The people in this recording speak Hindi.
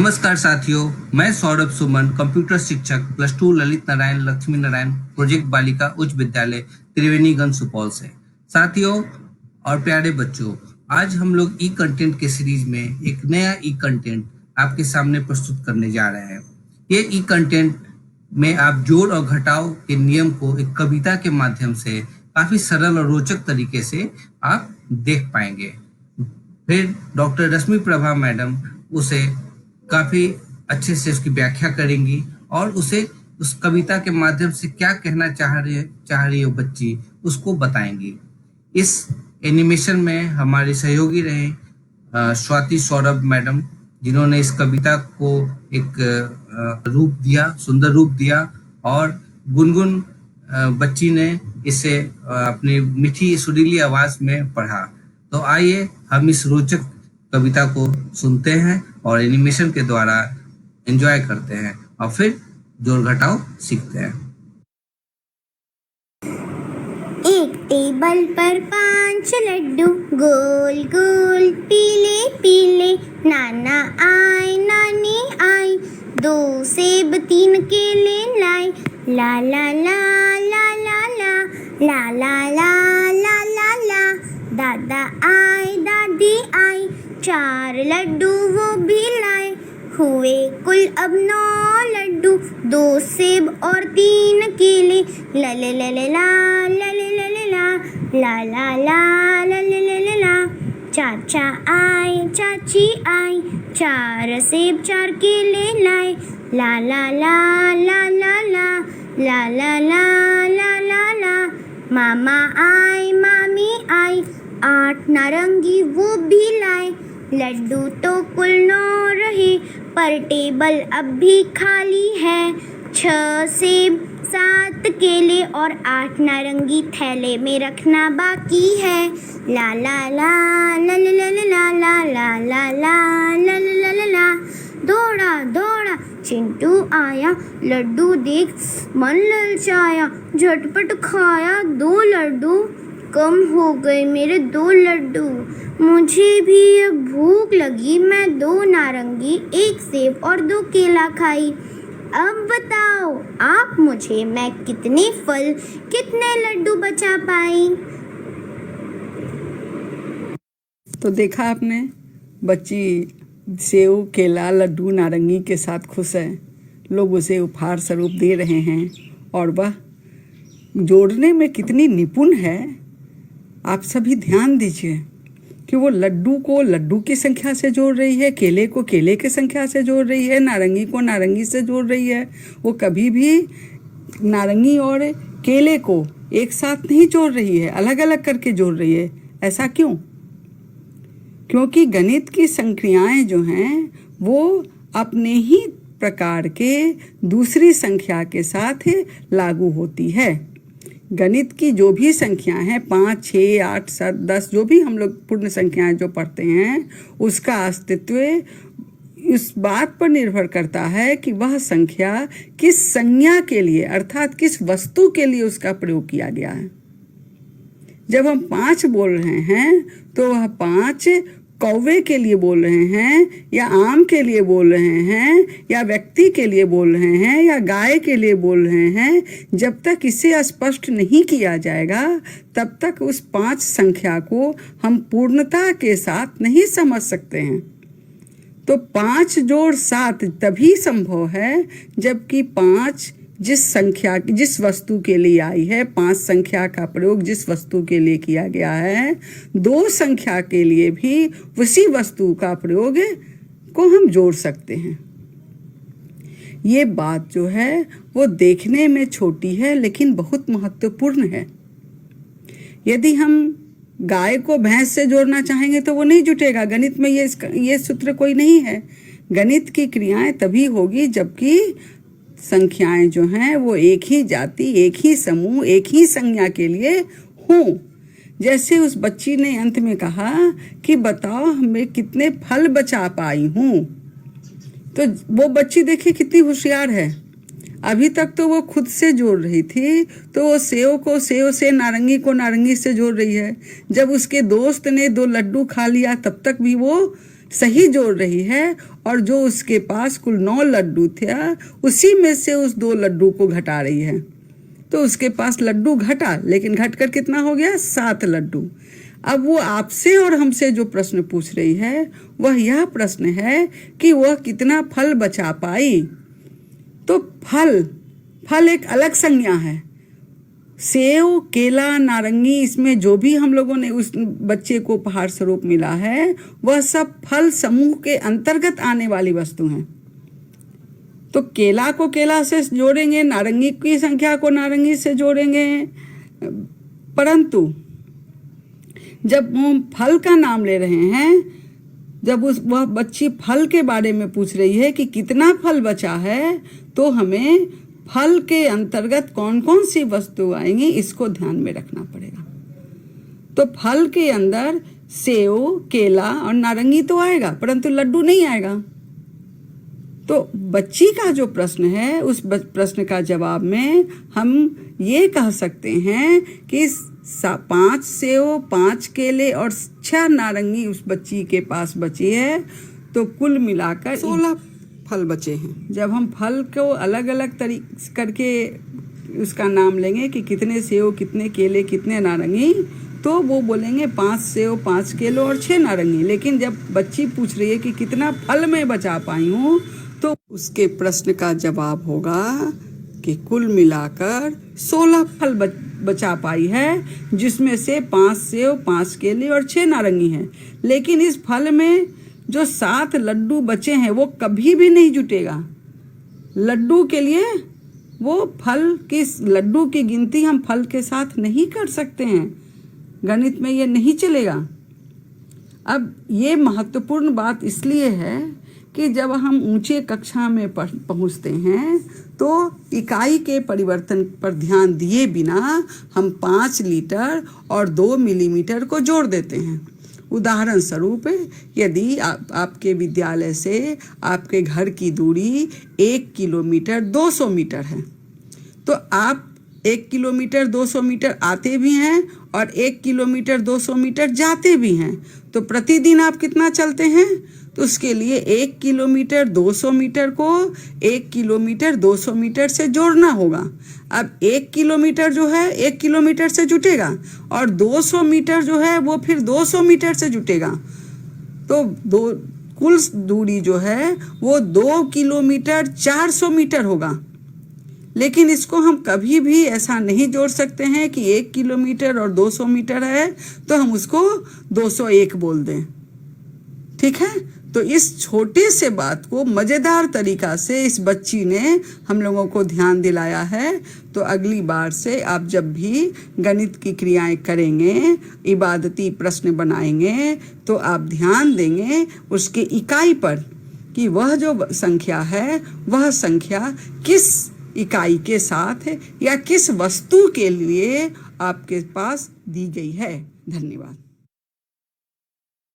नमस्कार साथियों, मैं सौरभ सुमन, कंप्यूटर शिक्षक +2 ललित नारायण लक्ष्मी नारायण प्रोजेक्ट बालिका उच्च विद्यालय त्रिवेणीगंज सुपौल से। साथियों और प्यारे बच्चों, आज हम लोग ई कंटेंट के सीरीज में एक नया ई कंटेंट आपके सामने प्रस्तुत करने जा रहे हैं। ये ई कंटेंट में आप जोड़ और घटाव के नियम को एक कविता के माध्यम से काफी सरल और रोचक तरीके से आप देख पाएंगे। फिर डॉक्टर रश्मि प्रभा मैडम उसे काफी अच्छे से उसकी व्याख्या करेंगी और उसे उस कविता के माध्यम से क्या कहना चाह रही हो बच्ची उसको बताएंगी। इस एनिमेशन में हमारे सहयोगी रहे स्वाति सौरभ मैडम, जिन्होंने इस कविता को एक रूप दिया, सुंदर रूप दिया, और गुनगुन बच्ची ने इसे अपनी मीठी सुरीली आवाज में पढ़ा। तो आइए हम इस रोचक कविता को सुनते हैं और एनिमेशन के द्वारा एंजॉय करते हैं और फिर जोड़ घटाव सीखते हैं। एक टेबल पर 5 लड्डू गोल गोल पीले पीले, नाना आए नानी आई, 2 सेब 3 केले लाए, ला ला ला ला ला ला ला ला ला ला ला ला, दादा आए दादी आई, 4 लड्डू वो भी लाए, हुए कुल अब 9 लड्डू, 2 सेब और 3 केले, ला ला ला ला ला ला ला ला ला ला ला ला ला, चाचा आए चाची आई, 4 सेब 4 केले लाए, ला ला ला ला ला ला ला ला ला ला ला ला, मामा आए मामी आई, 8 नारंगी वो भी लाए, लड्डू तो कुल 9 रहे, पर टेबल अब भी खाली है, 6 सेब 7 केले और 8 नारंगी थैले में रखना बाकी है, ला ला ला ला ला ला ला ला ला ला ला ला ला ला, दौड़ा दौड़ा चिंटू आया, लड्डू देख मन ललचाया, झटपट खाया 2 लड्डू, कम हो गए मेरे 2 लड्डू, मुझे भी अब भूख लगी, मैं 2 नारंगी 1 सेब और 2 केला खाई, अब बताओ आप मुझे मैं कितने फल कितने लड्डू बचा पाई। तो देखा आपने, बच्ची सेव केला लड्डू नारंगी के साथ खुश है, लोग उसे उपहार स्वरूप दे रहे हैं और वह जोड़ने में कितनी निपुण है। आप सभी ध्यान दीजिए कि वो लड्डू को लड्डू की संख्या से जोड़ रही है, केले को केले की संख्या से जोड़ रही है, नारंगी को नारंगी से जोड़ रही है। वो कभी भी नारंगी और केले को एक साथ नहीं जोड़ रही है, अलग अलग करके जोड़ रही है। ऐसा क्यों? क्योंकि गणित की संख्याएं जो हैं वो अपने ही प्रकार के दूसरी संख्या के साथ लागू होती है। गणित की जो भी संख्याएं हैं 5, 6, 8, 7, 10 जो भी हम लोग पूर्ण संख्याएं जो पढ़ते हैं, उसका अस्तित्व इस बात पर निर्भर करता है कि वह संख्या किस संज्ञा के लिए अर्थात किस वस्तु के लिए उसका प्रयोग किया गया है। जब हम 5 बोल रहे हैं तो वह 5 कौवे के लिए बोल रहे हैं या आम के लिए बोल रहे हैं या व्यक्ति के लिए बोल रहे हैं या गाय के लिए बोल रहे हैं, जब तक इसे स्पष्ट नहीं किया जाएगा तब तक उस 5 संख्या को हम पूर्णता के साथ नहीं समझ सकते हैं। तो 5 जोड़ 7 तभी संभव है जबकि 5 जिस वस्तु के लिए आई है, 5 संख्या का प्रयोग जिस वस्तु के लिए किया गया है, 2 संख्या के लिए भी उसी वस्तु का प्रयोग को हम जोड़ सकते हैं। ये बात जो है वो देखने में छोटी है लेकिन बहुत महत्वपूर्ण है। यदि हम गाय को भैंस से जोड़ना चाहेंगे तो वो नहीं जुटेगा। गणित में ये सूत्र कोई नहीं है। गणित की क्रियाएं तभी होगी जबकि संख्याएं जो हैं वो एक ही जाति, एक ही समूह, एक ही संज्ञा के लिए हों। जैसे उस बच्ची ने अंत में कहा कि बताओ हमें कितने फल बचा पाई हूँ, तो वो बच्ची देखिए कितनी होशियार है। अभी तक तो वो खुद से जोड़ रही थी, तो वो सेव को सेव से, नारंगी को नारंगी से जोड़ रही है। जब उसके दोस्त ने 2 लड्डू खा लिया तब तक भी वो सही जोड़ रही है, और जो उसके पास कुल 9 लड्डू थे उसी में से उस 2 लड्डू को घटा रही है। तो उसके पास लड्डू घटा, लेकिन घटकर कितना हो गया? 7 लड्डू। अब वो आपसे और हमसे जो प्रश्न पूछ रही है वह यह प्रश्न है कि वह कितना फल बचा पाई। तो फल एक अलग संज्ञा है। सेव, केला, नारंगी, इसमें जो भी हम लोगों ने उस बच्चे को उपहार स्वरूप मिला है वह सब फल समूह के अंतर्गत आने वाली वस्तु हैं। तो केला को केला से जोड़ेंगे, नारंगी की संख्या को नारंगी से जोड़ेंगे, परंतु जब हम फल का नाम ले रहे हैं, जब वह बच्ची फल के बारे में पूछ रही है कि कितना फल बचा है, तो हमें फल के अंतर्गत कौन कौन सी वस्तु आएंगी इसको ध्यान में रखना पड़ेगा। तो फल के अंदर सेव, केला और नारंगी तो आएगा, परंतु लड्डू नहीं आएगा। तो बच्ची का जो प्रश्न है उस प्रश्न का जवाब में हम ये कह सकते हैं कि 5 सेव, 5 केले और 6 नारंगी उस बच्ची के पास बची है, तो कुल मिलाकर 16 फल बचे हैं। जब हम फल को अलग अलग तरीके करके उसका नाम लेंगे कि कितने सेव, कितने केले, कितने नारंगी, तो वो बोलेंगे 5 सेव, 5 केले और 6 नारंगी। लेकिन जब बच्ची पूछ रही है कि कितना फल मैं बचा पाई हूँ, तो उसके प्रश्न का जवाब होगा कि कुल मिलाकर 16 फल बचा पाई है, जिसमें से 5 सेव, 5 केले और 6 नारंगी हैं। लेकिन इस फल में जो 7 लड्डू बचे हैं वो कभी भी नहीं जुटेगा। लड्डू के लिए वो लड्डू की गिनती हम फल के साथ नहीं कर सकते हैं, गणित में ये नहीं चलेगा। अब ये महत्वपूर्ण बात इसलिए है कि जब हम ऊंचे कक्षा में पहुंचते हैं तो इकाई के परिवर्तन पर ध्यान दिए बिना हम 5 लीटर और 2 मिलीमीटर को जोड़ देते हैं। उदाहरण स्वरूप, यदि आपके विद्यालय से आपके घर की दूरी 1 किलोमीटर 200 मीटर है, तो आप 1 किलोमीटर 200 मीटर आते भी हैं और 1 किलोमीटर 200 मीटर जाते भी हैं। तो प्रतिदिन आप कितना चलते हैं? तो उसके लिए 1 किलोमीटर 200 मीटर को 1 किलोमीटर 200 मीटर से जोड़ना होगा। अब 1 किलोमीटर जो है 1 किलोमीटर से जुटेगा और 200 मीटर जो है वो फिर 200 मीटर से जुटेगा। तो कुल दूरी जो है वो 2 किलोमीटर 400 मीटर होगा। लेकिन इसको हम कभी भी ऐसा नहीं जोड़ सकते हैं कि 1 किलोमीटर और 200 मीटर है तो हम उसको 201 बोल दें। ठीक है, तो इस छोटे से बात को मज़ेदार तरीका से इस बच्ची ने हम लोगों को ध्यान दिलाया है। तो अगली बार से आप जब भी गणित की क्रियाएं करेंगे, इबादती प्रश्न बनाएंगे, तो आप ध्यान देंगे उसके इकाई पर कि वह जो संख्या है वह संख्या किस इकाई के साथ या किस वस्तु के लिए आपके पास दी गई है। धन्यवाद।